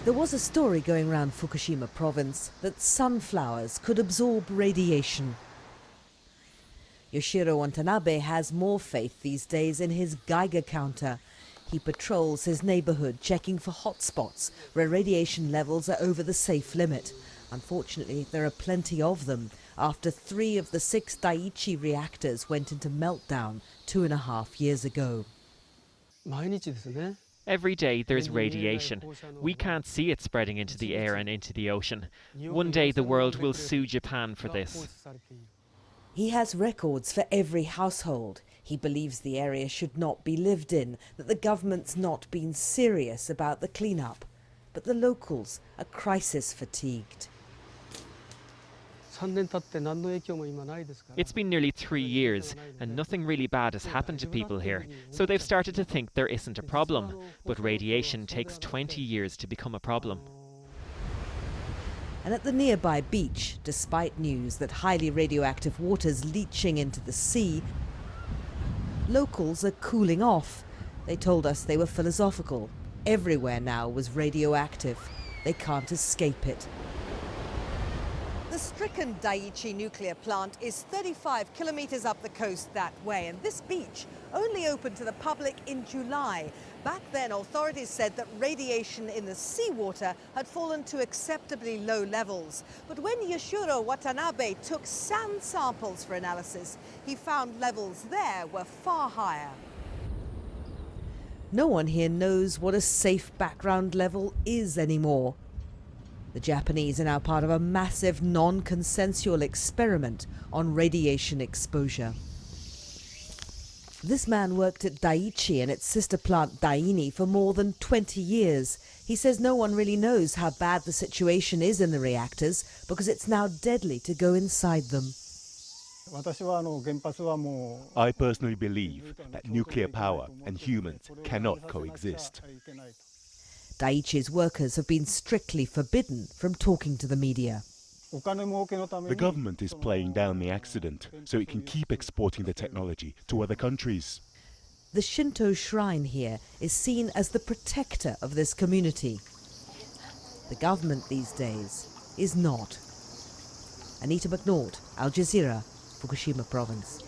There was a story going around Fukushima province that sunflowers could absorb radiation. Yoshiro Watanabe has more faith these days in his Geiger counter. He patrols his neighborhood, checking for hotspots where radiation levels are over the safe limit. Unfortunately, there are plenty of them after 3 of the 6 Daiichi reactors went into meltdown 2.5 years ago. Every day there's radiation. We can't see it spreading into the air and into the ocean. One day the world will sue Japan for this. He has records for every household. He believes the area should not be lived in, that the government's not been serious about the cleanup. But the locals are crisis fatigued. It's been nearly 3 years and nothing really bad has happened to people here, so they've started to think there isn't a problem. But radiation takes 20 years to become a problem. And at the nearby beach, despite news that highly radioactive water's leaching into the sea, locals are cooling off. They told us they were philosophical. Everywhere now was radioactive. They can't escape it. The stricken Daiichi nuclear plant is 35 kilometers up the coast that way, and this beach only opened to the public in July. Back then, authorities said that radiation in the seawater had fallen to acceptably low levels. But when Yoshiro Watanabe took sand samples for analysis, he found levels there were far higher. No one here knows what a safe background level is anymore. The Japanese are now part of a massive non-consensual experiment on radiation exposure. This man worked at Daiichi and its sister plant Dai-ichi for more than 20 years. He says no one really knows how bad the situation is in the reactors because it's now deadly to go inside them. I personally believe that nuclear power and humans cannot coexist. Daiichi's workers have been strictly forbidden from talking to the media. The government is playing down the accident so it can keep exporting the technology to other countries. The Shinto shrine here is seen as the protector of this community. The government these days is not. Anita McNaught, Al Jazeera, Fukushima province.